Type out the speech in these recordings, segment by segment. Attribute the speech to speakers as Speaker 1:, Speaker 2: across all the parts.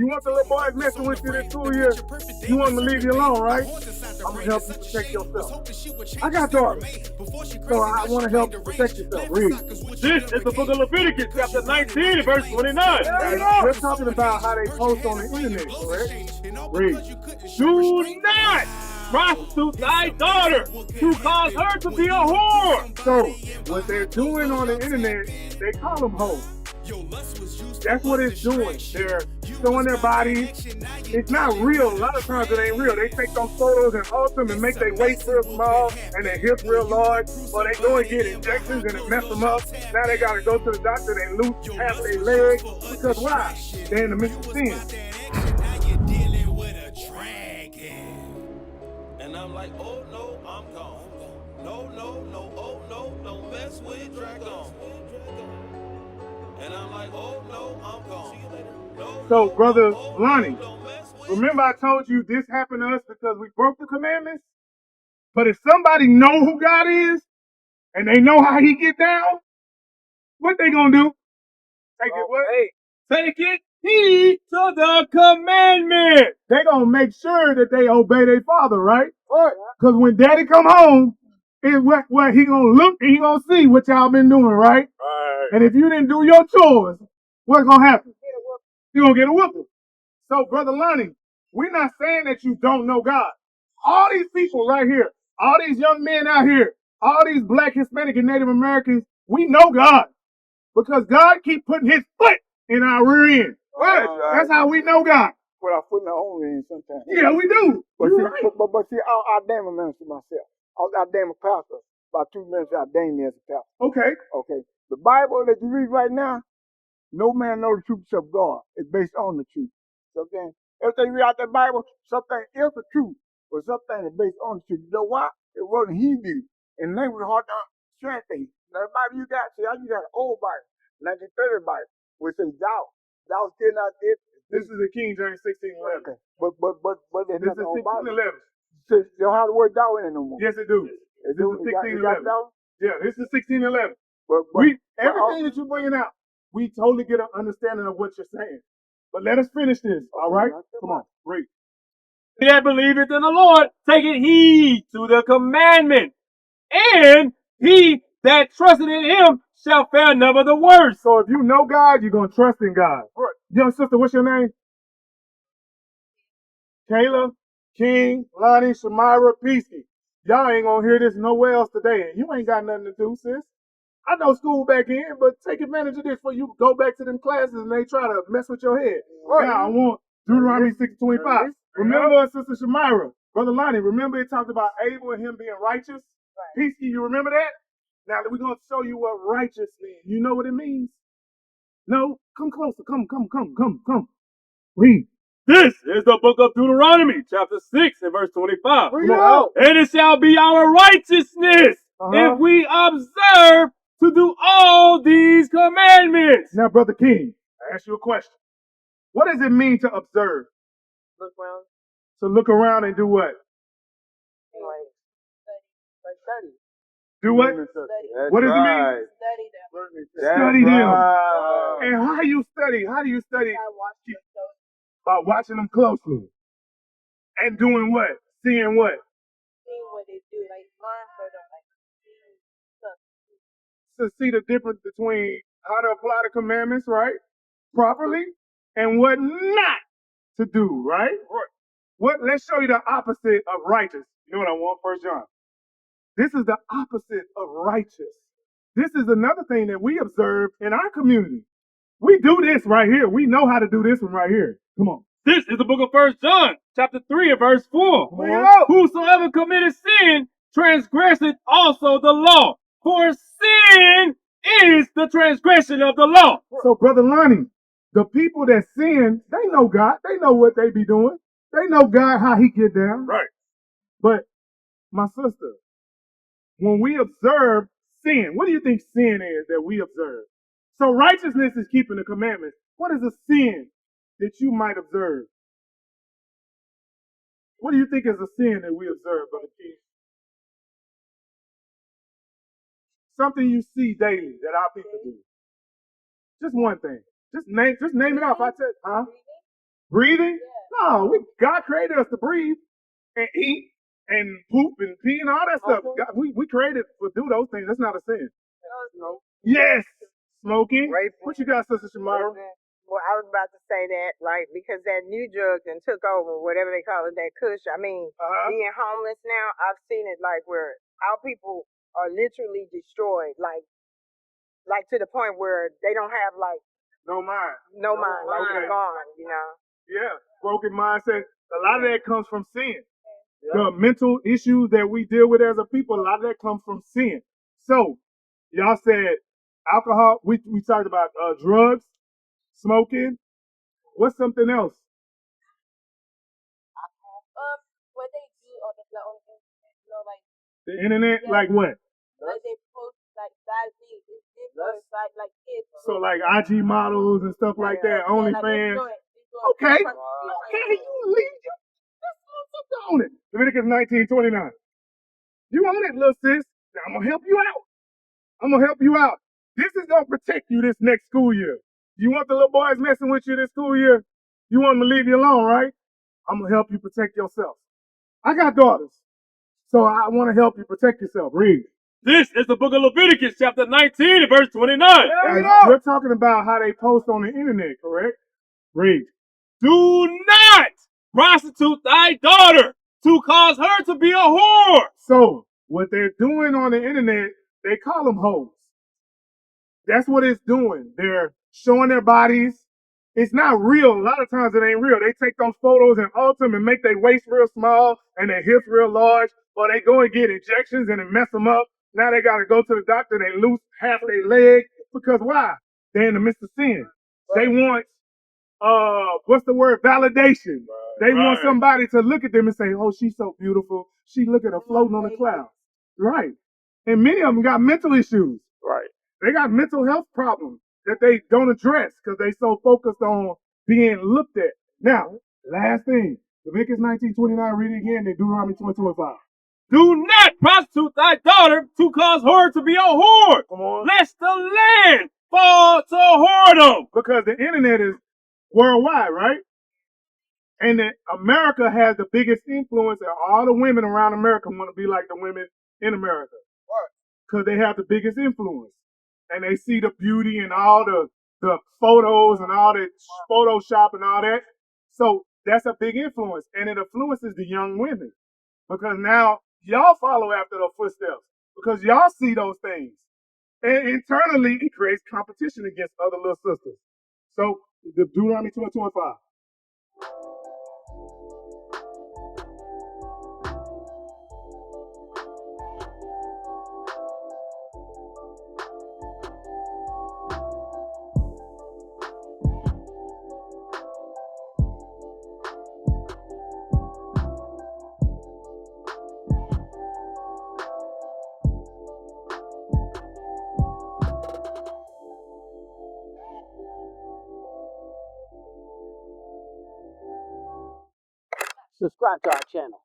Speaker 1: You want the little boys messing with you this school year? You want them to leave you alone, right? I'm gonna help you protect yourself. I got daughters, so I want to help you protect yourself. Read.
Speaker 2: This is the book of Leviticus, chapter 19, verse 29.
Speaker 1: We're talking about how they post on the internet, correct? Read.
Speaker 2: Do not prostitute thy daughter to cause her to be a whore.
Speaker 1: So, what they're doing on the internet, they call them hoes. That's what it's doing. They're showing their bodies. It's not real. A lot of times it ain't real. They take those photos and alter them and make their waist real small and their hips real large. Or they go and get injections and it mess them up. Now they got to go to the doctor. They lose half their legs. Because why? They're in the midst of sin.
Speaker 3: And I'm like, oh no, I'm gone. No, oh no, don't mess with Dragon. And I'm like, oh no, I'm gone. No,
Speaker 1: so, Brother Lonnie, remember I told you this happened to us because we broke the commandments? But if somebody know who God is and they know how he get down, what they gonna do? Take it what?
Speaker 2: Take it heed to the commandment.
Speaker 1: They gonna make sure that they obey their father, right? Because when daddy come home, what he gonna look and he gonna see what y'all been doing, right? And if you didn't do your chores, what's gonna happen? You gonna get a whooping. So, Brother Lonnie, we're not saying that you don't know God. All these people right here, all these young men out here, all these Black, Hispanic, and Native Americans, we know God. Because God keep putting his foot in our rear end. Right. That's how we know God.
Speaker 4: Put our foot in our own end sometimes.
Speaker 1: Yeah, we do.
Speaker 4: But
Speaker 1: You're
Speaker 4: see,
Speaker 1: right.
Speaker 4: but see, I ordain a minister myself. I ordain a pastor. About 2 minutes, I ordained me as a pastor.
Speaker 1: Okay.
Speaker 4: Okay. The Bible that you read right now, no man knows the truth except God. It's based on the truth. So then, everything you read out that Bible, something is the truth, but something is based on the truth. You know why? It wasn't Hebrew. And the language was hard to translate. Now, the Bible you got, see, you got an old Bible, 1930 Bible, which says thou. Thou still not dead.
Speaker 1: This is the King James 16:11.
Speaker 4: Okay. But there's
Speaker 1: This is
Speaker 4: nothing on Bible.
Speaker 1: 16:11.
Speaker 4: So, you don't have the word thou in it no more.
Speaker 1: Yes, it do.
Speaker 4: It
Speaker 1: This is 16:11. Yeah, this is 16:11. Everything that you're bringing out, we totally get an understanding of what you're saying. But let us finish this, all right? Come on, read.
Speaker 2: He that believeth in the Lord, taketh heed to the commandment. And he that trusteth in him shall fare none of the worse.
Speaker 1: So if you know God, you're going to trust in God. Right. Young sister, what's your name? Kayla, King, Lonnie, Shamira, Peasky. Y'all ain't going to hear this nowhere else today. And you ain't got nothing to do, sis. I know school back in, but take advantage of this before you go back to them classes and they try to mess with your head. Right. Now, I want Deuteronomy 6:25. Remember, Sister Shamira, Brother Lonnie, remember it talked about Abel and him being righteous? Right. Peasky, you remember that? Now, we're going to show you what righteous means. You know what it means? No? Come closer. Come. Read.
Speaker 2: This is the book of Deuteronomy, chapter 6 and verse 25.
Speaker 1: Read it out.
Speaker 2: And it shall be our righteousness if we observe to do all these commandments.
Speaker 1: Now, Brother King, I ask you a question. What does it mean to observe?
Speaker 5: Look around.
Speaker 1: To look around and do what?
Speaker 5: Study.
Speaker 1: Do what? What does it mean?
Speaker 5: Study them.
Speaker 1: Study them. And how do you study? How do you study?
Speaker 5: I watch them closely.
Speaker 1: By watching them closely. And doing what? Seeing what?
Speaker 5: Seeing what they do. Like, learn for them. Like, stuff.
Speaker 1: To see the difference between how to apply the commandments, right? Properly. And what not to do, right? Let's show you the opposite of righteous. You know what I want? 1 John. This is the opposite of righteous. This is another thing that we observe in our community. We do this right here. We know how to do this one right here. Come on.
Speaker 2: This is the book of 1 John, chapter 3 and verse 4. Whosoever committeth sin transgresseth also the law. For sin is the transgression of the law.
Speaker 1: So, Brother Lonnie, the people that sin, they know God. They know what they be doing. They know God, how he get down.
Speaker 2: Right.
Speaker 1: But, my sister, when we observe sin, what do you think sin is that we observe? So righteousness is keeping the commandments. What is a sin that you might observe? What do you think is a sin that we observe, Brother Keith? Something you see daily that our people do. Just one thing. Just name it off. I said, huh? Breathing? No, God created us to breathe and eat and poop and pee and all that stuff. God, we created to do those things. That's not a sin. Yes. Smoking. What you got, Sister Shamira?
Speaker 6: Well, I was about to say that, like, because that new drug then took over, whatever they call it, that kush. I mean, being homeless now, I've seen it, like, where our people are literally destroyed, like to the point where they don't have, like,
Speaker 1: No mind.
Speaker 6: Like, they're gone, you know?
Speaker 1: Yeah. Broken mindset. A lot of that comes from sin. The mental issues that we deal with as a people, a lot of that comes from sin. So, y'all said alcohol. We talked about drugs, smoking. What's something else?
Speaker 5: What they do on the internet, you know, like
Speaker 1: The internet, like what?
Speaker 5: like they post like bad things. It's different, like kids.
Speaker 1: So like IG models and stuff like that, OnlyFans. Okay. Can you leave your something on it? Leviticus 19:29. You on it, little sis. I'm gonna help you out. This is gonna protect you this next school year. You want the little boys messing with you this school year? You want them to leave you alone, right? I'm gonna help you protect yourself. I got daughters, so I want to help you protect yourself. Read.
Speaker 2: This is the book of Leviticus, chapter 19, and verse 29.
Speaker 1: You're talking about how they post on the internet, correct? Read.
Speaker 2: Do not prostitute thy daughter to cause her to be a whore.
Speaker 1: So, what they're doing on the internet, they call them hoes. That's what it's doing. They're showing their bodies. It's not real. A lot of times it ain't real. They take those photos and alter them and make their waist real small and their hips real large, or they go and get injections and it mess them up. Now they got to go to the doctor and they lose half of their leg. Because why? They're in the midst of sin. They want, what's the word? Validation. They want somebody to look at them and say, oh, she's so beautiful. She look at her floating on the clouds. Right. And many of them got mental issues. Right. They got mental health problems that they don't address because they so focused on being looked at. Now, last thing, Leviticus 19:29, read it again, and Deuteronomy 22:5.
Speaker 2: Do not prostitute thy daughter to cause her to be a whore, lest the land fall to whoredom.
Speaker 1: Because the internet is worldwide, right? And that America has the biggest influence, and all the women around America want to be like the women in America. Because they have the biggest influence. And they see the beauty and all the photos and all the Photoshop and all that. So that's a big influence. And it influences the young women. Because now y'all follow after those footsteps. Because y'all see those things. And internally, it creates competition against other little sisters. So the Deuteronomy 22:5.
Speaker 7: Subscribe to our channel.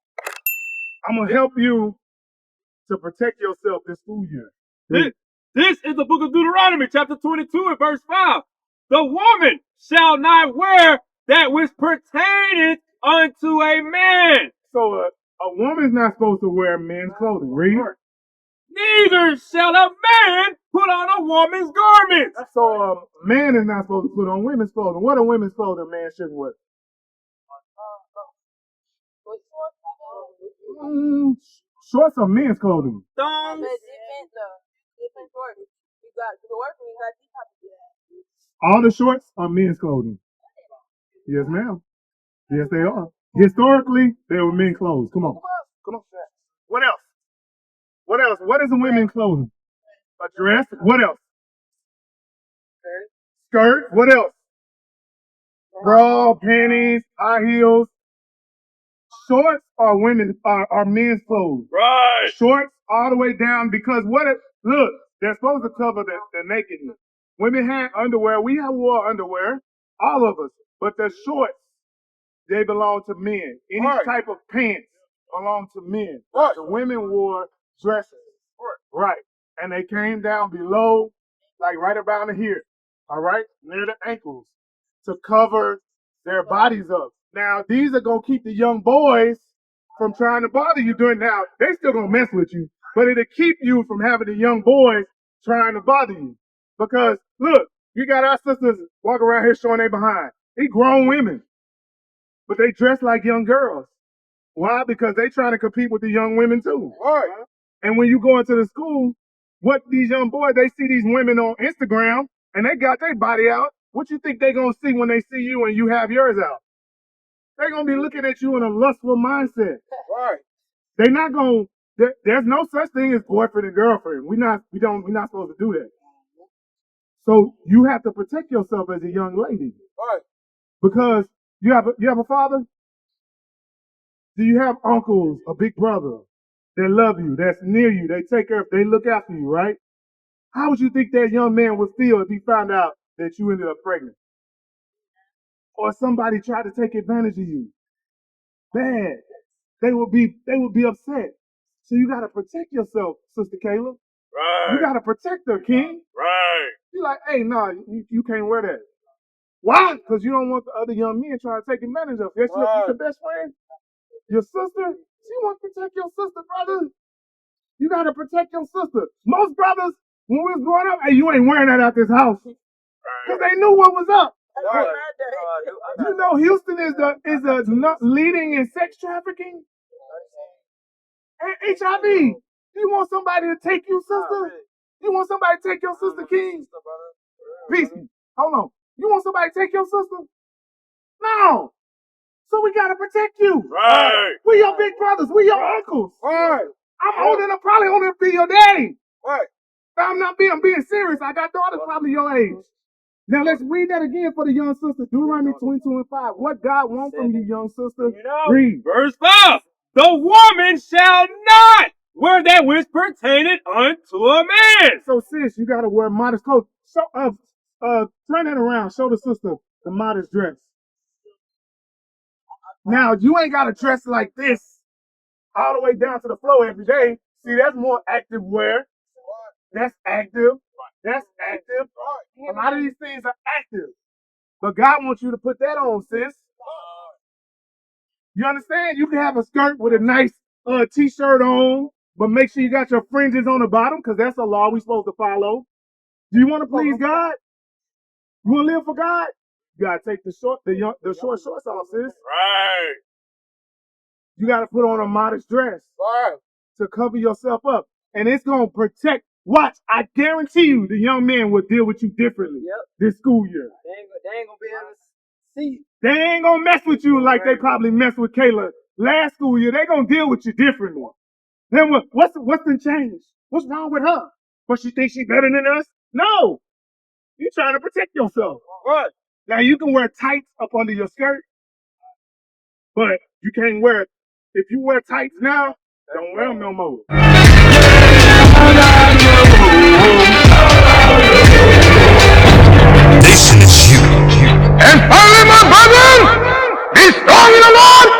Speaker 1: I'm going to help you to protect yourself this school year.
Speaker 2: This is the book of Deuteronomy, chapter 22, and verse 5. The woman shall not wear that which pertaineth unto a man.
Speaker 1: So a woman's not supposed to wear men's clothing. Read.
Speaker 2: Neither shall a man put on a woman's garment.
Speaker 1: So a man is not supposed to put on women's clothing. What are women's clothing a man shouldn't wear? Shorts are men's clothing.
Speaker 2: Thongs.
Speaker 5: Different shorts. You got the work and you got these type of things.
Speaker 1: All the shorts are men's clothing. Yes, ma'am. Yes, they are. Historically, they were men's clothes. Come on. What else? What is a women's clothing? A dress. What else? Skirt. What else? Bra, panties, high heels. Shorts are men's clothes.
Speaker 2: Right.
Speaker 1: Shorts all the way down because look, they're supposed to cover the nakedness. Women had underwear. We have wore underwear, all of us. But the shorts, they belong to men. Any type of pants belong to men. The women wore dresses. Right. And they came down below, like right around here. All right? Near the ankles to cover their bodies up. Now, these are going to keep the young boys from trying to bother you during now. They still going to mess with you, but it'll keep you from having the young boys trying to bother you. Because, look, you got our sisters walking around here showing they behind. They grown women, but they dress like young girls. Why? Because they trying to compete with the young women too.
Speaker 4: Right.
Speaker 1: And when you go into the school, what these young boys, they see these women on Instagram and they got their body out. What you think they gonna see when they see you and you have yours out? They're gonna be looking at you in a lustful mindset.
Speaker 4: Right.
Speaker 1: They're not gonna. There's no such thing as boyfriend and girlfriend. We're not supposed to do that. So you have to protect yourself as a young lady.
Speaker 4: Right.
Speaker 1: Because you have a father. Do you have uncles, a big brother that love you, that's near you, they take care of, they look after you, right? How would you think that young man would feel if he found out that you ended up pregnant? Or somebody tried to take advantage of you? Bad. They would be upset. So you gotta protect yourself, Sister Kayla.
Speaker 2: Right.
Speaker 1: You gotta protect her, King.
Speaker 2: Right.
Speaker 1: You're like, hey, no, you can't wear that. Why? Because you don't want the other young men trying to take advantage of you. That's your best friend. Your sister, she wants to protect your sister, brother. You gotta protect your sister. Most brothers, when we was growing up, hey, you ain't wearing that out this house. Because they knew what was up.
Speaker 4: Right.
Speaker 1: You know Houston is leading in sex trafficking and HIV. You want somebody to take you, sister? You want somebody to take your sister, King? Peace. Hold on. You want somebody to take your sister? No. So we gotta protect you.
Speaker 2: Right.
Speaker 1: We your big brothers. We your uncles.
Speaker 4: Right.
Speaker 1: I'm probably older to be your daddy.
Speaker 4: Right.
Speaker 1: I'm being serious. I got daughters probably your age. Now let's read that again for the young sister. Deuteronomy 22:5. What God wants from you, young sister? Read.
Speaker 2: Verse 5. The woman shall not wear that which pertaineth unto a man.
Speaker 1: So sis, you gotta wear modest clothes. So turn that around. Show the sister the modest dress. Now you ain't gotta dress like this all the way down to the floor every day. See, that's more active wear. That's active. That's active. A lot of these things are active. But God wants you to put that on, sis. You understand? You can have a skirt with a nice t-shirt on, but make sure you got your fringes on the bottom, because that's a law we're supposed to follow. Do you want to please God? You want to live for God? You got to take the short shorts off, sis.
Speaker 2: Right.
Speaker 1: You got to put on a modest dress to cover yourself up. And it's going to protect. Watch, I guarantee you the young men will deal with you differently this school year.
Speaker 7: They ain't gonna be able to see.
Speaker 1: They ain't going to mess with you like they probably messed with Kayla last school year. They going to deal with you differently. Then what's the change? What's wrong with her? But she thinks she's better than us? No. You're trying to protect yourself.
Speaker 4: Right.
Speaker 1: Now you can wear tights up under your skirt, but you can't wear it. If you wear tights now, don't wear them no more.
Speaker 8: This is you. And finally, my brethren, be strong in the Lord